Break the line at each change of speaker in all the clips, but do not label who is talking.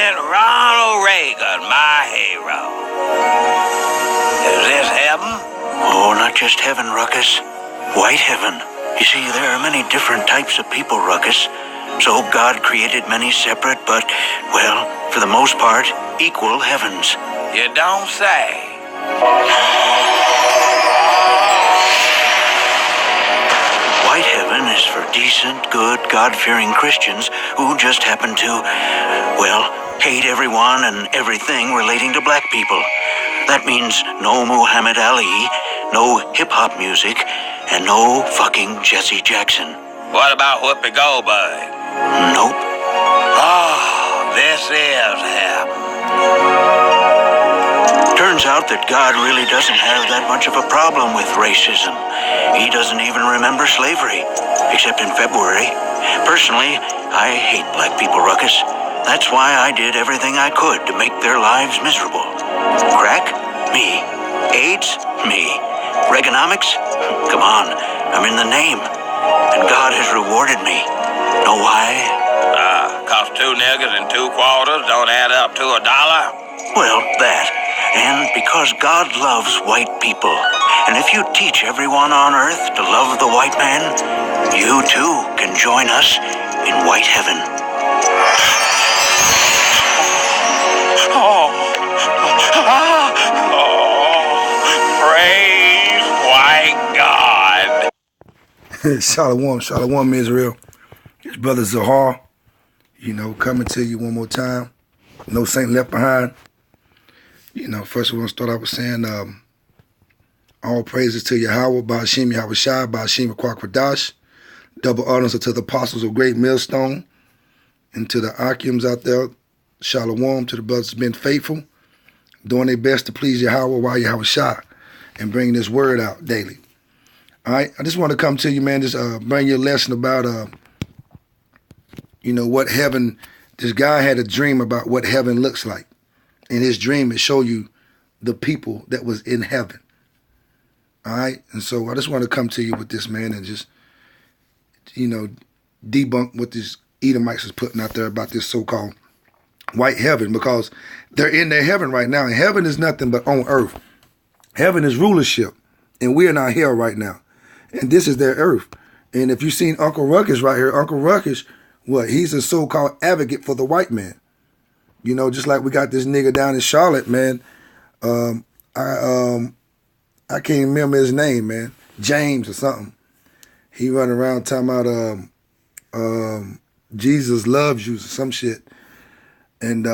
President Ronald Reagan, my hero. Is this heaven?
Oh, not just heaven, Ruckus. White heaven. You see, there are many different types of people, Ruckus. So God created many separate, but, well, for the most part, equal heavens.
You don't say.
White heaven is for decent, good, God-fearing Christians who just happen to, well, hate everyone and everything relating to black people. That means no Muhammad Ali, no hip-hop music, and no fucking Jesse Jackson.
What about Whoopi Goldberg?
Nope.
Oh, this is heaven.
Turns out that God really doesn't have that much of a problem with racism. He doesn't even remember slavery, except in February. Personally, I hate black people, Ruckus. That's why I did everything I could to make their lives miserable. Crack? Me. AIDS? Me. Reaganomics? Come on, I'm in the name. And God has rewarded me. Know why?
'Cause 2 niggers and 2 quarters don't add up to $1?
Well, that. And because God loves white people. And if you teach everyone on earth to love the white man, you too can join us in white heaven.
Praise white God.
Shalom, Israel. It's Brother Zahar, coming to you one more time. No saint left behind. First we want to start out with saying all praises to Yahweh, Ba'ashim Yahweh Shai, Ba'ashim Kwakwa. Double honors to the apostles of Great Millstone and to the Akims out there. Shalom to the brothers who've been faithful, doing their best to please Yahweh while Yahweh Shai and bringing this word out daily. All right, I just want to come to you, man, just bring you a lesson about, what heaven, this guy had a dream about what heaven looks like. In his dream, it showed you the people that was in heaven. All right, and so I just want to come to you with this, man, and just, debunk what these Edomites is putting out there about this so-called white heaven, because they're in their heaven right now, and heaven is nothing but on earth. Heaven is rulership, and we're in our hell right now. And this is their earth. And if you've seen Uncle Ruckus right here, Uncle Ruckus, he's a so-called advocate for the white man. Just like we got this nigga down in Charlotte, man. I can't remember his name, man. James or something. He running around talking about Jesus loves you or some shit. And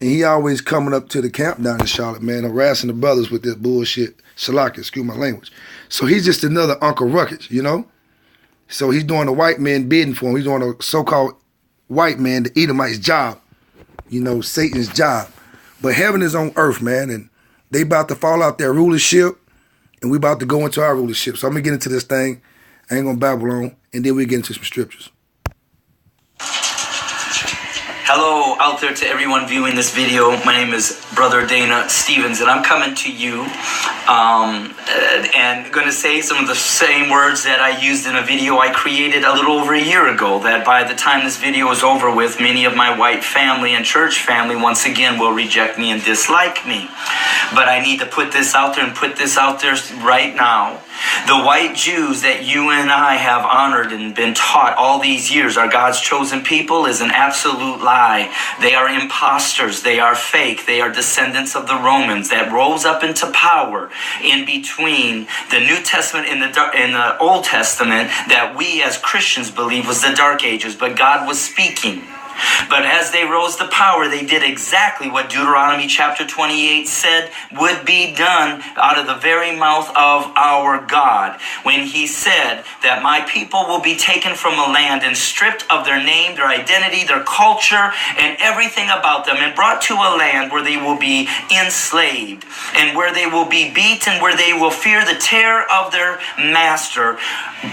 he always coming up to the camp down in Charlotte, man, harassing the brothers with this bullshit. Shalaka, excuse my language. So he's just another Uncle Ruckus, So he's doing the white man bidding for him. He's doing a so-called white man, the Edomite's job. Satan's job. But heaven is on earth, man, and they about to fall out their rulership, and we about to go into our rulership. So I'm going to get into this thing. I ain't going to babble on, and then we get into some scriptures.
Hello out there to everyone viewing this video. My name is Brother Dana Stevens, and I'm coming to you and going to say some of the same words that I used in a video I created a little over a year ago, that by the time this video is over with, many of my white family and church family once again will reject me and dislike me. But I need to put this out there and put this out there right now. The white Jews that you and I have honored and been taught all these years are God's chosen people is an absolute lie. They are imposters. They are fake. They are descendants of the Romans that rose up into power in between the New Testament and the Old Testament that we as Christians believe was the Dark Ages, but God was speaking. But as they rose to power, they did exactly what Deuteronomy chapter 28 said would be done out of the very mouth of our God, when he said that my people will be taken from a land and stripped of their name, their identity, their culture, and everything about them, and brought to a land where they will be enslaved, and where they will be beaten, where they will fear the terror of their master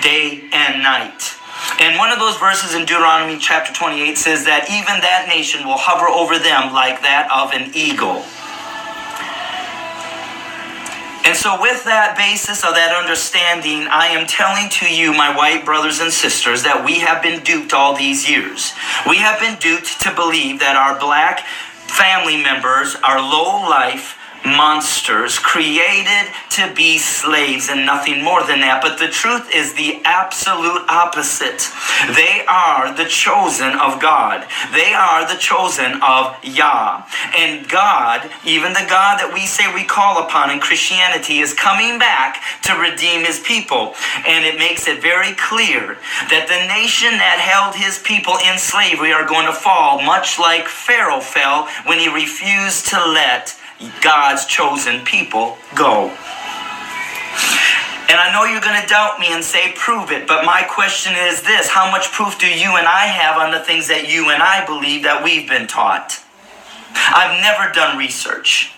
day and night. And one of those verses in Deuteronomy chapter 28 says that even that nation will hover over them like that of an eagle. And so with that basis of that understanding, I am telling to you, my white brothers and sisters, that we have been duped all these years. We have been duped to believe that our black family members are low-life monsters created to be slaves and nothing more than that. But the truth is the absolute opposite. They are the chosen of God. They are the chosen of Yah. And God, even the God that we say we call upon in Christianity, is coming back to redeem his people. And it makes it very clear that the nation that held his people in slavery are going to fall, much like Pharaoh fell when he refused to let God's chosen people go. And I know you're going to doubt me and say, prove it. But my question is this: how much proof do you and I have on the things that you and I believe that we've been taught? I've never done research.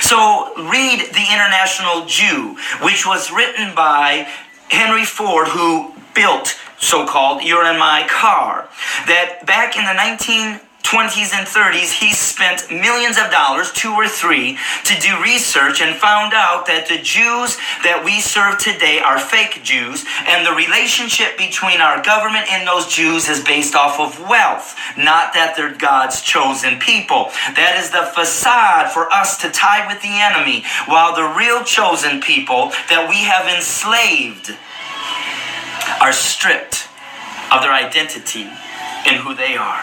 So read The International Jew, which was written by Henry Ford, who built so-called You're in My Car. That back in the 1920s and 30s, he spent millions of dollars, 2 or 3, to do research and found out that the Jews that we serve today are fake Jews, and the relationship between our government and those Jews is based off of wealth, not that they're God's chosen people. That is the facade for us to tie with the enemy, while the real chosen people that we have enslaved are stripped of their identity in who they are.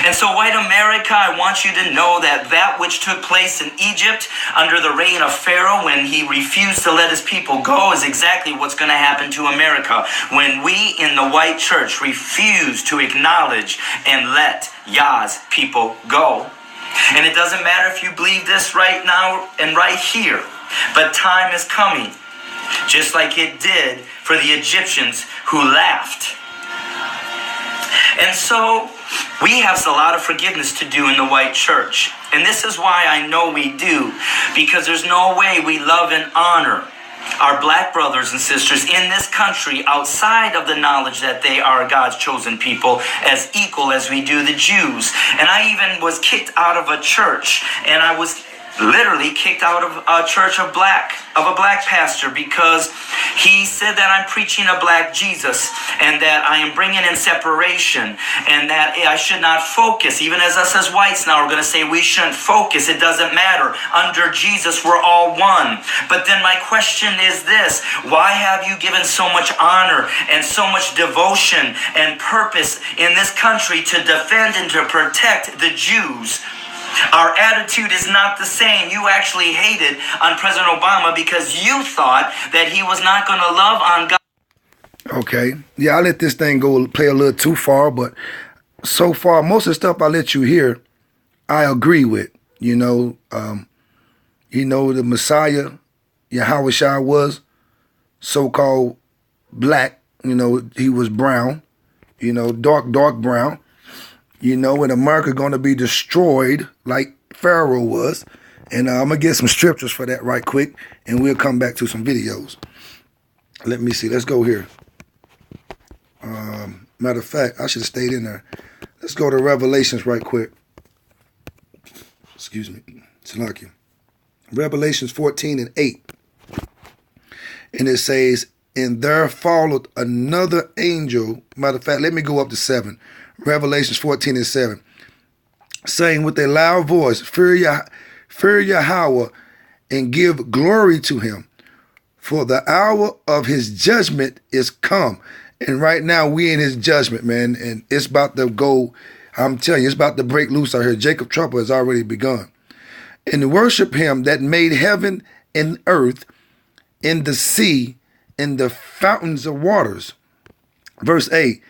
And so, white America, I want you to know that that which took place in Egypt under the reign of Pharaoh when he refused to let his people go is exactly what's going to happen to America when we in the white church refuse to acknowledge and let Yah's people go. And it doesn't matter if you believe this right now and right here, but time is coming, just like it did for the Egyptians who laughed. And so we have a lot of forgiveness to do in the white church. And this is why I know we do, because there's no way we love and honor our black brothers and sisters in this country outside of the knowledge that they are God's chosen people as equal as we do the Jews. And I even was kicked out of a church, and I was literally kicked out of a church of a black pastor, because he said that I'm preaching a black Jesus and that I am bringing in separation and that I should not focus. Even as us as whites now are going to say we shouldn't focus. It doesn't matter. Under Jesus, we're all one. But then my question is this: why have you given so much honor and so much devotion and purpose in this country to defend and to protect the Jews? Our attitude is not the same. You actually hated on President Obama because you thought that he was not going to love on God.
Okay. Yeah, I let this thing go play a little too far, but so far, most of the stuff I let you hear, I agree with. You know, the Messiah, Yahushua, was so-called black. You know, he was brown, dark brown. And America going to be destroyed like Pharaoh was. And I'm going to get some scriptures for that right quick, and we'll come back to some videos. Let me see. Let's go here. Matter of fact, I should have stayed in there. Let's go to Revelations right quick. Excuse me. Salakia. Revelations 14:8. And it says, and there followed another angel. Matter of fact, let me go up to 7. Revelations 14:7, saying with a loud voice, fear Yahweh and give glory to him, for the hour of his judgment is come. And right now we in his judgment, man, and it's about to go. I'm telling you, it's about to break loose out here. Jacob trouble has already begun. And worship him that made heaven and earth, in the sea, in the fountains of waters. Verse 8.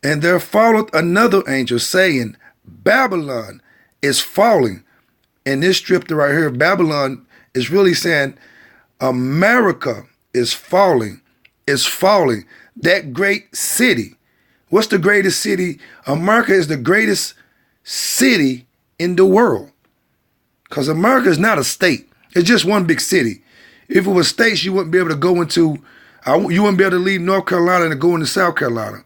And there followed another angel saying, Babylon is falling. And this scripture right here, Babylon, is really saying America is falling. It's falling. That great city. What's the greatest city? America is the greatest city in the world. Because America is not a state. It's just one big city. If it was states, you wouldn't be able to go into, you wouldn't be able to leave North Carolina and go into South Carolina.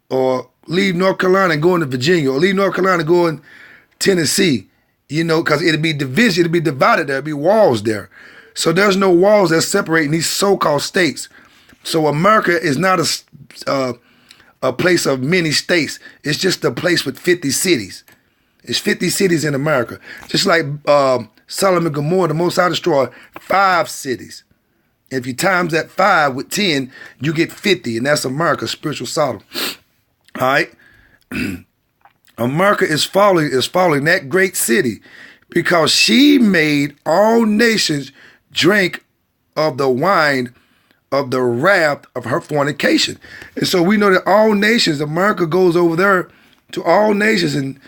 Or leave North Carolina and go into Virginia, or leave North Carolina and go in Tennessee, because it'd be division, it'd be divided there, it'd be walls there. So there's no walls that separating these so-called states. So America is not a place of many states. It's just a place with 50 cities. It's 50 cities in America. Just like Sodom and Gomorrah, the Most High destroyed 5 cities. If you times that 5 with 10, you get 50, and that's America, spiritual Sodom. All right? America is following that great city because she made all nations drink of the wine of the wrath of her fornication. And so we know that all nations, America goes over there to all nations and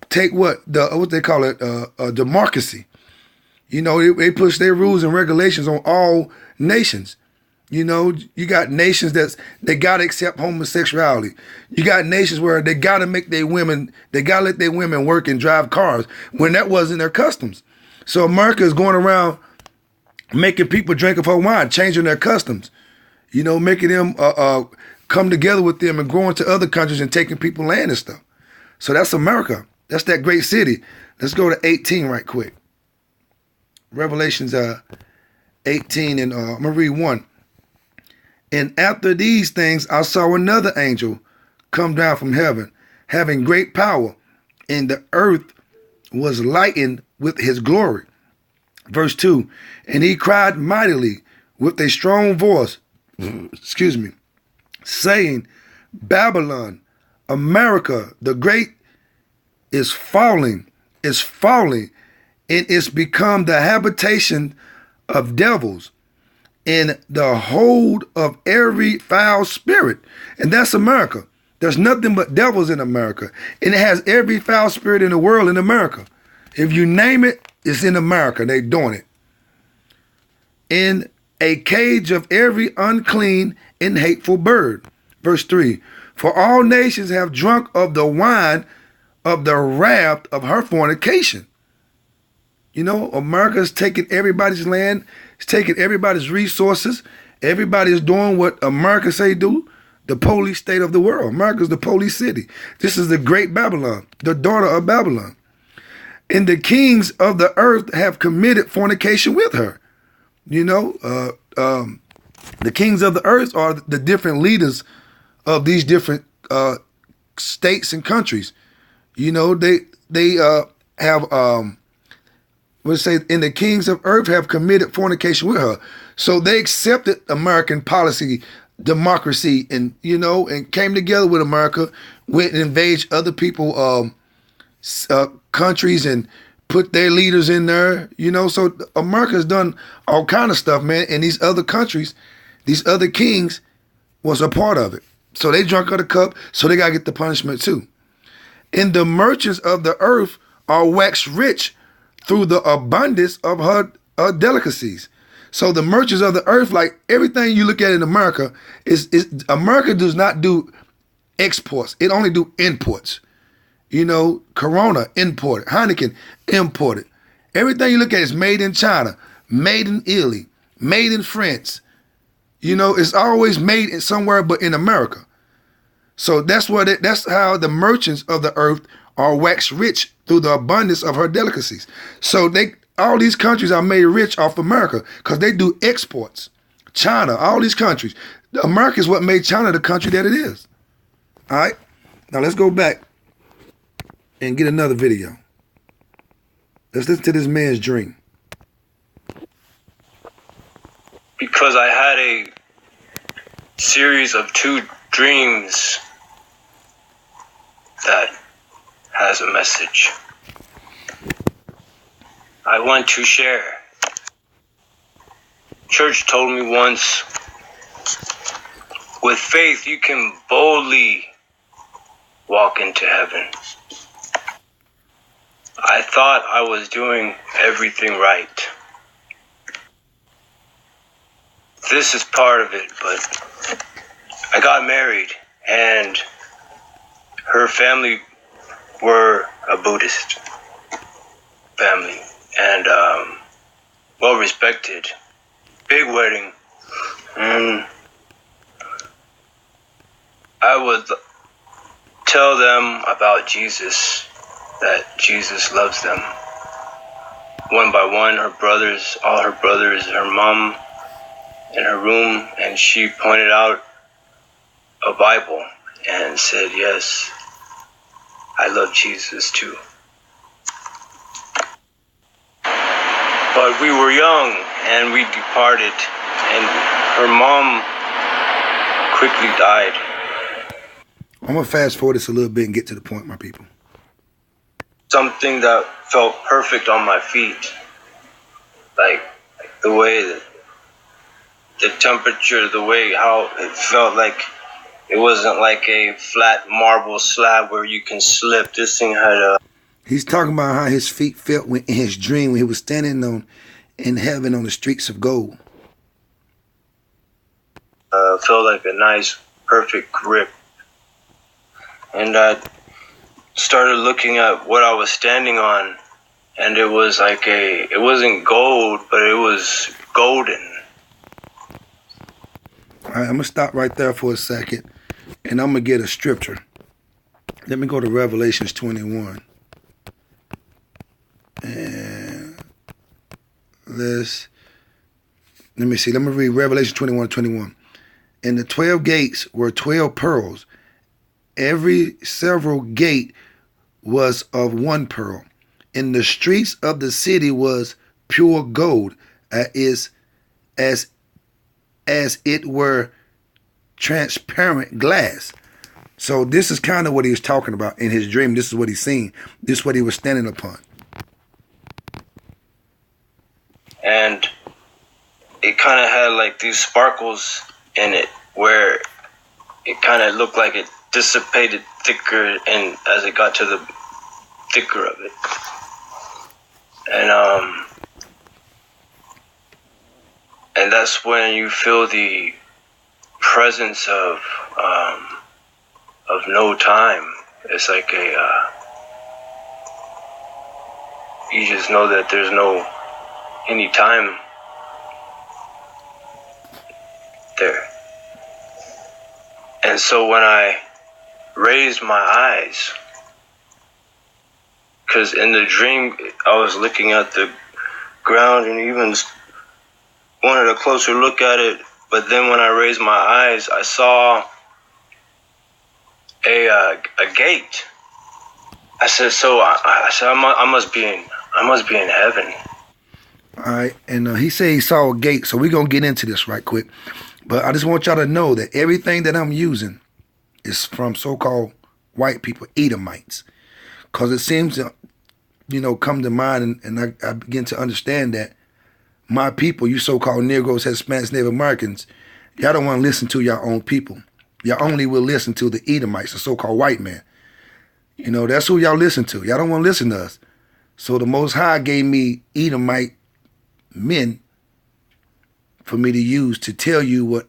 take what they call it, democracy. You know, they push their rules and regulations on all nations. You know, you got nations they gotta accept homosexuality. You got nations where they gotta let their women work and drive cars when that wasn't their customs. So America is going around making people drink of her wine, changing their customs. You know, making them come together with them and going to other countries and taking people land and stuff. So that's America. That's that great city. Let's go to 18 right quick. Revelations 18, and I'm going to read 1. And after these things, I saw another angel come down from heaven, having great power, and the earth was lightened with his glory. Verse 2, and he cried mightily with a strong voice, saying, Babylon, America, the great, is falling, and it's become the habitation of devils and the hold of every foul spirit. And that's America. There's nothing but devils in America. And it has every foul spirit in the world in America. If you name it, it's in America. They're doing it. In a cage of every unclean and hateful bird. Verse 3, for all nations have drunk of the wine of the wrath of her fornication. You know, America's taking everybody's land. It's taking everybody's resources. Everybody's doing what America say do. The police state of the world. America's the police city. This is the great Babylon, the daughter of Babylon. And the kings of the earth have committed fornication with her. You know, the kings of the earth are the different leaders of these different states and countries. You know, they have let's say, and the kings of earth have committed fornication with her. So they accepted American policy, democracy, and you know, and came together with America, went and invaded other people countries and put their leaders in there. You know, so America's done all kind of stuff, man. And these other countries, these other kings, was a part of it. So they drunk of the cup, so they gotta get the punishment too. And the merchants of the earth are waxed rich through the abundance of her delicacies. So the merchants of the earth, like everything you look at in America, is America does not do exports. It only do imports. You know, Corona, imported. Heineken, imported. Everything you look at is made in China, made in Italy, made in France. You know, it's always made in somewhere but in America. So that's how the merchants of the earth are waxed rich through the abundance of her delicacies. So all these countries are made rich off America because they do exports. China, all these countries. America is what made China the country that it is. All right? Now let's go back and get another video. Let's listen to this man's dream.
Because I had a series of 2 dreams that has a message I want to share. Church told me once, with faith you can boldly walk into heaven. I thought I was doing everything right. This is part of it, but I got married and her family were a Buddhist family and well respected. Big wedding. And I would tell them about Jesus, that Jesus loves them. one by one, her brothers, all her brothers, her mom in her room, and she pointed out a Bible and said, yes, I love Jesus too. But we were young and we departed, and her mom quickly died.
I'm going to fast forward this a little bit and get to the point, my people.
Something that felt perfect on my feet. Like the way that the temperature, the way how it felt like it wasn't like a flat marble slab where you can slip. This thing had a...
He's talking about how his feet felt in his dream when he was standing in heaven on the streets of gold.
Felt like a nice, perfect grip. And I started looking at what I was standing on, and it was like it wasn't gold, but it was golden.
All right, I'm going to stop right there for a second, and I'm going to get a scripture. Let me go to Revelations 21. And let me see. Let me read Revelation 21:21. And the 12 gates were 12 pearls. Every several gate was of one pearl. And the streets of the city was pure gold, as it were transparent glass. So this is kind of what he was talking about in his dream. This is what he's seen. This is what he was standing upon.
And it kind of had like these sparkles in it where it kind of looked like it dissipated thicker and as it got to the thicker of it. And that's when you feel the presence of no time. It's like you just know that there's no any time there. And so when I raised my eyes, because in the dream I was looking at the ground and even wanted a closer look at it, but then when I raised my eyes, I saw a gate. I said, so I must be in heaven.
All right, and he said he saw a gate, so we're going to get into this right quick. But I just want y'all to know that everything that I'm using is from so-called white people, Edomites. Because it seems to, come to mind, and I begin to understand that my people, you so-called Negroes, Hispanics, Native Americans, y'all don't want to listen to your own people. Y'all only will listen to the Edomites, the so-called white man. That's who y'all listen to. Y'all don't want to listen to us. So the Most High gave me Edomite men for me to use to tell you what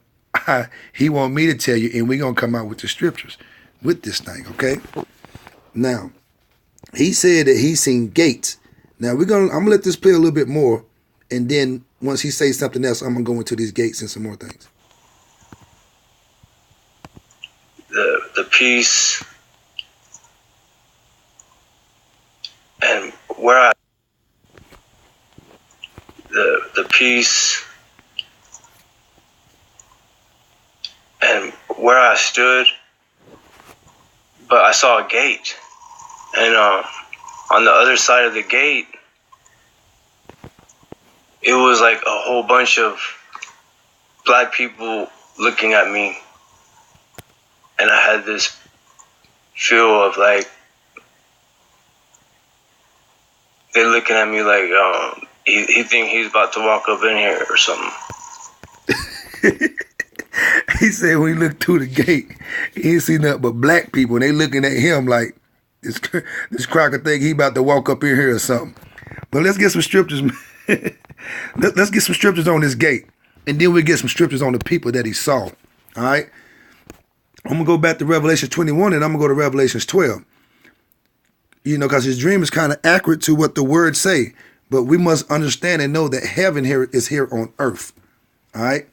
he want me to tell you, and we're going to come out with the scriptures with this thing, okay? Now, he said that he's seen gates. Now, I'm going to let this play a little bit more, and then once he says something else, I'm going to go into these gates and some more things.
The peace and where the peace and where I stood, but I saw a gate, and on the other side of the gate, it was like a whole bunch of black people looking at me, and I had this feel of like they're looking at me like he think he's about to walk up in here or something.
He said when he looked through the gate, he ain't see nothing but black people, and they looking at him like this cracker think he about to walk up in here or something. But let's get some scriptures. Let's get some scriptures on this gate, and then we'll get some scriptures on the people that he saw. All right? I'm going to go back to Revelation 21, and I'm going to go to Revelations 12. Because his dream is kind of accurate to what the words say. But we must understand and know that heaven here is here on earth. All right?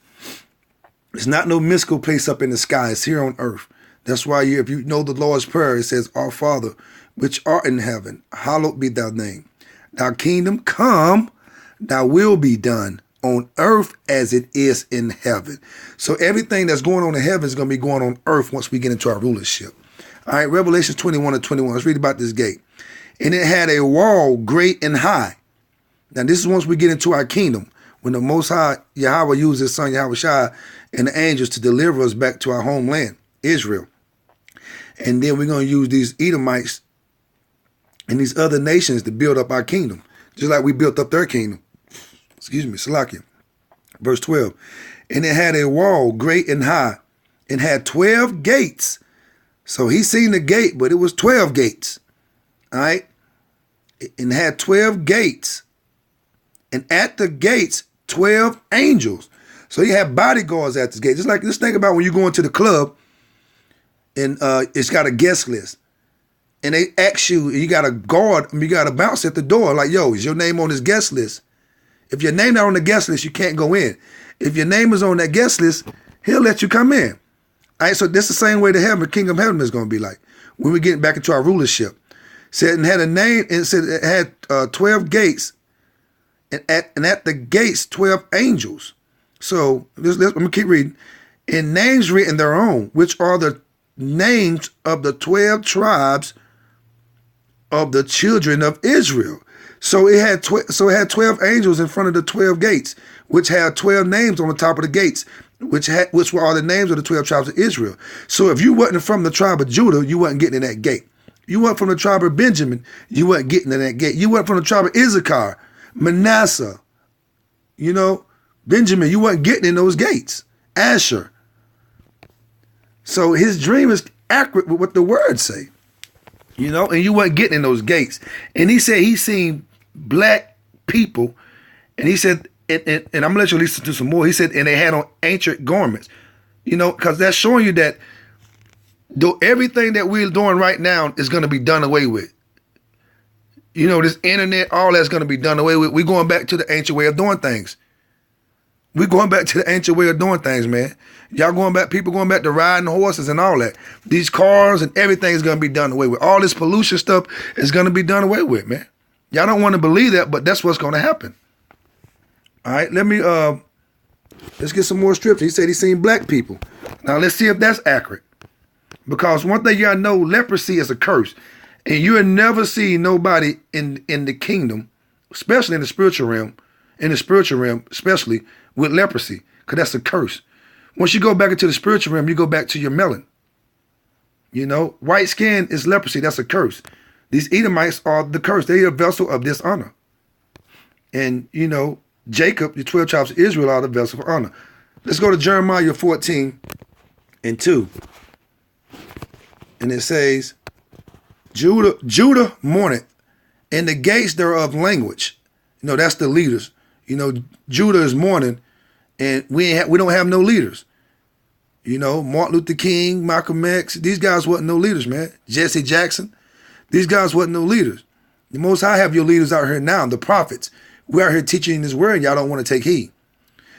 It's not no mystical place up in the sky. It's here on earth. That's why if you know the Lord's Prayer, it says, Our Father, which art in heaven, hallowed be thy name. Thy kingdom come, thy will be done on earth as it is in heaven. So everything that's going on in heaven is going to be going on earth once we get into our rulership. All right, Revelation 21 and 21. Let's read about this gate. And it had a wall great and high. Now, this is once we get into our kingdom, when the Most High Yahweh used his son Yahweh Shai and the angels to deliver us back to our homeland, Israel. And then we're going to use these Edomites and these other nations to build up our kingdom, just like we built up their kingdom. Excuse me, Salakia. Verse 12. And it had a wall great and high, and had 12 gates. So he seen the gate, but it was 12 gates. All right? And had 12 gates. And at the gates, 12 angels. So you have bodyguards at this gate. Just think about when you go into the club and it's got a guest list. And they ask you, you got a guard, you got a bounce at the door, like, yo, is your name on this guest list? If your name not on the guest list, you can't go in. If your name is on that guest list, he'll let you come in. All right, so this is the same way the kingdom of heaven is going to be like when we get back into our rulership. Said and had a name, and said it had 12 gates, and at the gates 12 angels. So let me keep reading. And names written their own, which are the names of the 12 tribes of the children of Israel. So it had 12 angels in front of the 12 gates, which had 12 names on the top of the gates, which were all the names of the 12 tribes of Israel. So if you wasn't from the tribe of Judah, you wasn't getting in that gate. You weren't from the tribe of Benjamin, you weren't getting in that gate. You weren't from the tribe of Issachar, Manasseh, Benjamin, you weren't getting in those gates. Asher. So his dream is accurate with what the words say. And you weren't getting in those gates. And he said he seen black people, and he said, and I'm going to let you listen to some more. He said, and they had on ancient garments, because that's showing you that everything that we're doing right now is going to be done away with. This internet, all that's going to be done away with. We're going back to the ancient way of doing things. We're going back to the ancient way of doing things, man. Y'all people going back to riding horses and all that. These cars and everything is going to be done away with. All this pollution stuff is going to be done away with, man. Y'all don't want to believe that, but that's what's going to happen. All right, let's get some more scripture. He said he seen black people. Now let's see if that's accurate. Because one thing y'all know, leprosy is a curse. And you'll never see nobody in the kingdom, especially in the spiritual realm, especially with leprosy, because that's a curse. Once you go back into the spiritual realm, you go back to your melon. White skin is leprosy. That's a curse. These Edomites are the curse. They are a vessel of dishonor. And, Jacob, the 12 tribes of Israel, are the vessel of honor. Let's go to Jeremiah 14 and 2. And it says, Judah mourneth, and the gates thereof language. That's the leaders. Judah is mourning, and we don't have no leaders. Martin Luther King, Malcolm X, these guys wasn't no leaders, man. Jesse Jackson, these guys wasn't no leaders. The Most High have your leaders out here now, the prophets. We're out here teaching this word, y'all don't want to take heed.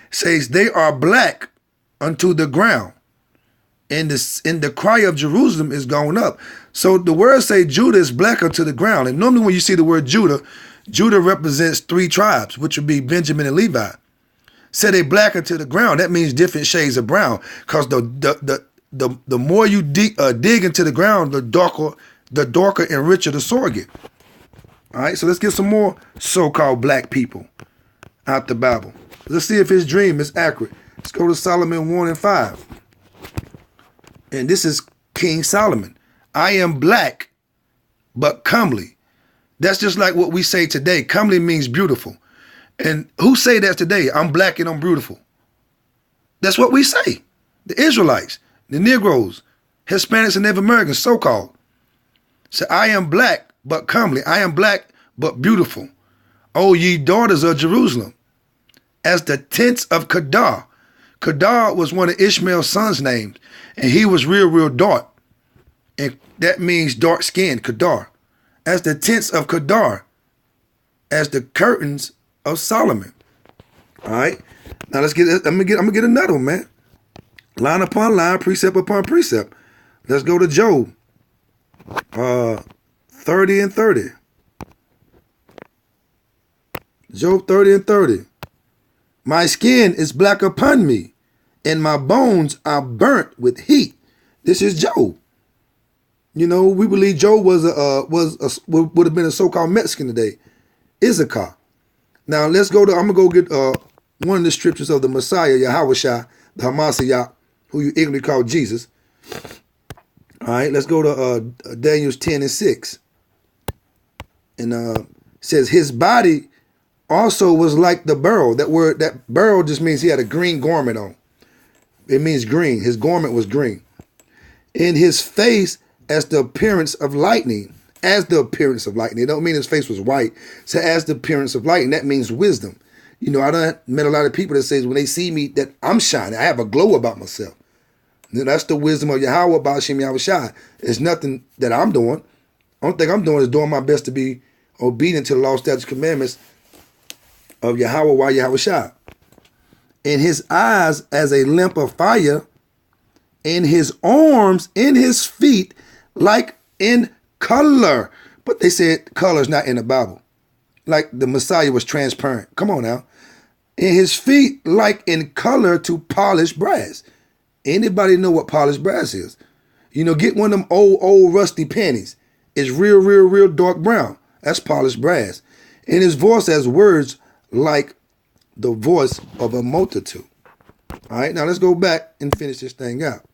It says, they are black unto the ground, and the cry of Jerusalem is going up. So the words say Judah is black unto the ground. And normally when you see the word Judah represents 3 tribes, which would be Benjamin and Levi. Say they black unto the ground, that means different shades of brown. Because the more you dig into the ground, the darker and richer the soil get. All right, so let's get some more so-called black people out the Bible. Let's see if his dream is accurate. Let's go to Solomon 1 and 5. And this is King Solomon. I am black, but comely. That's just like what we say today. Comely means beautiful. And who say that today? I'm black and I'm beautiful. That's what we say. The Israelites, the Negroes, Hispanics and Native Americans, so-called. So I am black, but comely. I am black, but beautiful. O ye daughters of Jerusalem, as the tents of Kedar. Kedar was one of Ishmael's sons' names, and he was real dark. And that means dark skin, Kedar. As the tents of Kedar, as the curtains of Solomon. All right. Now I'm gonna get another one, man. Line upon line, precept upon precept. Let's go to Job 30 and 30. Job 30 and 30. My skin is black upon me, and my bones are burnt with heat. This is Job. You know, we believe Job would have been a so-called Mexican today. Issachar. Now let's go to. I'm gonna go get one of the scriptures of the Messiah, Yahushua, the Hamashiach, who you ignorantly call Jesus. All right, let's go to Daniel 10 and 6. And says his body also was like the beryl. That beryl just means he had a green garment on. It means green. His garment was green. In his face as the appearance of lightning. As the appearance of lightning. It don't mean his face was white. So as the appearance of lightning, that means wisdom. You know, I done met a lot of people that says when they see me that I'm shining. I have a glow about myself. You know, that's the wisdom of Yahweh, Ba'ashem Yahushua. It's nothing that I'm doing. Only thing I'm doing is doing my best to be obedient to the law, statutes, commandments of Yahweh, Yahushua. In his eyes as a lamp of fire, in his arms, in his feet, like in color. But they said color is not in the Bible. Like the Messiah was transparent. Come on now. In his feet, like in color to polished brass. Anybody know what polished brass is? You know, get one of them old rusty panties. It's real dark brown. That's polished brass. In his voice has words like the voice of a multitude. All right, now let's go back and finish this thing out.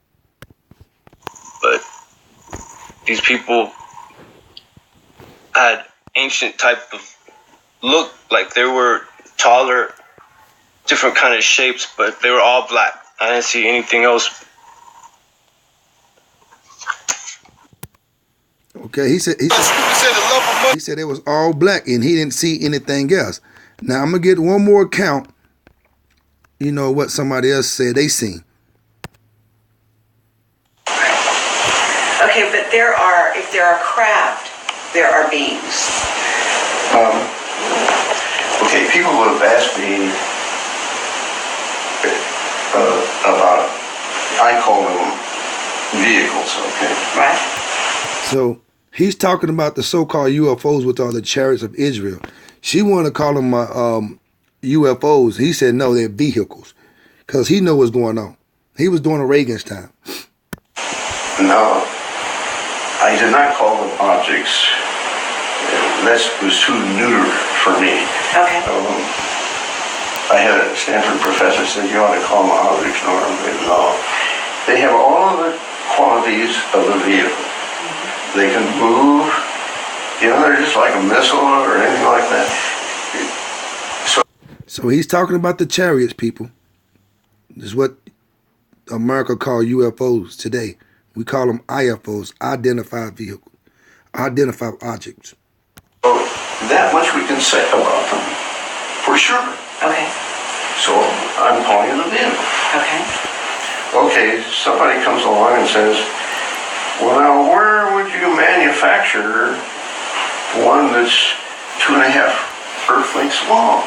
But these people had ancient type of look, like they were taller, different kind of shapes, but they were all black. I didn't see anything else.
Okay, he said it was all black and he didn't see anything else. Now I'm gonna get one more account. You know what somebody else said they seen.
Okay, but if there are craft, there are beings.
Okay, people would have asked me about, I call them vehicles, okay?
Right.
So he's talking about the so-called UFOs with all the chariots of Israel. She wanted to call them UFOs. He said no, they're vehicles, because he know what's going on. He was doing a Reagan's time.
No, I did not call them objects. That was too neuter for me.
Okay.
I had a Stanford professor said you ought to call them objects, Norm. No, they have all of the qualities of a vehicle. Mm-hmm. They can move. You know, they're just like a missile or anything like that.
So he's talking about the chariots, people. This is what America call UFOs today. We call them IFOs, identified vehicles, identified objects.
So that much we can say about them, for sure.
Okay.
So I'm calling it a vehicle.
Okay.
Okay, somebody comes along and says, well, now where would you manufacture one that's 2.5 Earth lengths long?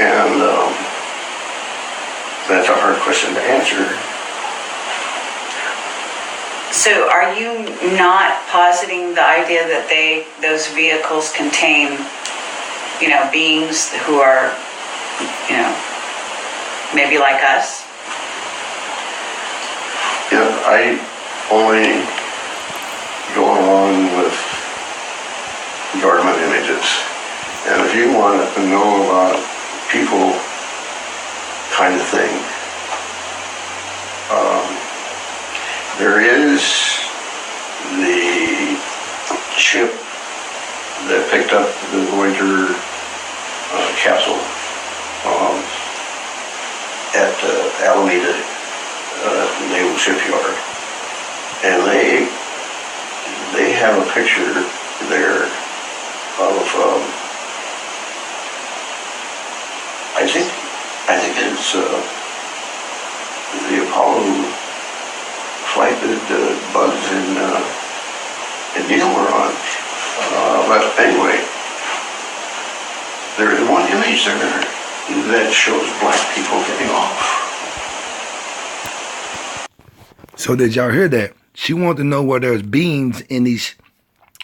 And that's a hard question to answer.
So are you not positing the idea that those vehicles contain, beings who are, maybe like us?
Yeah, I only go along with government images. And if you want to know about people kind of thing, there is the ship that picked up the Voyager capsule at Alameda Naval Shipyard, and they have a picture there of I think it's the Apollo flight that Buzz and Neil were on. But anyway, there is one image there that shows black people getting off.
So did y'all hear that? She wanted to know where there's beings in these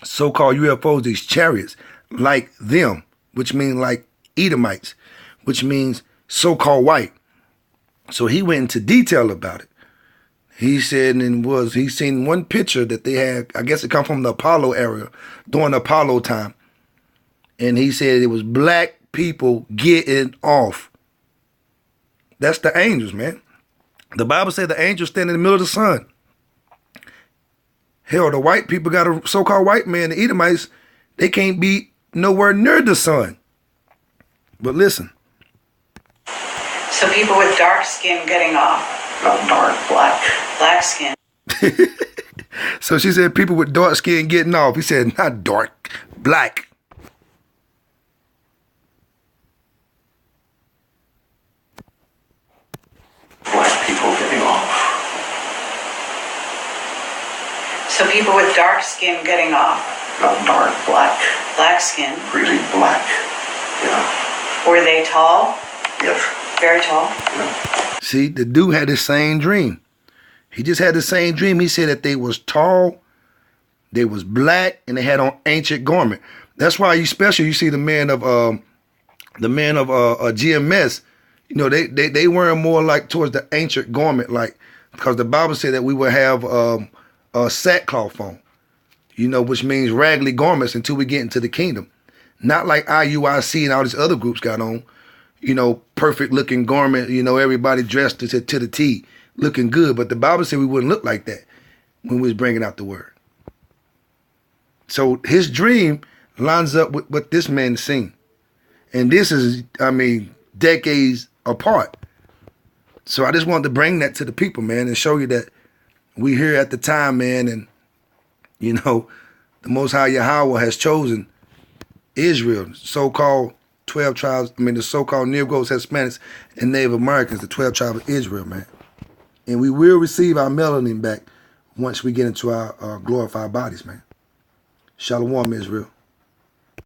so-called UFOs, these chariots, like them, which means like Edomites, which means so-called white. So he went into detail about it. He said he seen one picture that they had, I guess it come from the Apollo area, during the Apollo time. And he said it was black people getting off. That's the angels, man. The Bible said the angels stand in the middle of the sun. Hell, the white people got a so-called white man, the Edomites, they can't be nowhere near the sun. But listen.
So people with dark skin getting off. Not dark, black. Black skin.
So she said people with dark skin getting off. He said not dark, black.
Black people getting off. So people with dark skin getting off. Not dark, black. Black skin. Really black. Yeah. Were they tall? Yes. Very tall? Yeah.
See, the dude had the same dream. He just had the same dream. He said that they was tall, they was black, and they had on ancient garment. That's why you see the man of GMS. You know, they wearing more like towards the ancient garment, like, because the Bible said that we would have a sackcloth on, you know, which means raggedy garments until we get into the kingdom. Not like IUIC and all these other groups got on, you know, perfect looking garment, you know, everybody dressed to the T, looking good. But the Bible said we wouldn't look like that when we was bringing out the word. So his dream lines up with what this man seen. And this is, I mean, decades apart. So I just wanted to bring that to the people, man, and show you that we here at the time, man, and, you know, the Most High Yahweh has chosen Israel, so-called 12 tribes, the so-called Negroes, Hispanics, and Native Americans, the 12 tribes of Israel, man. And we will receive our melanin back once we get into our glorified bodies, man. Shalom, Israel.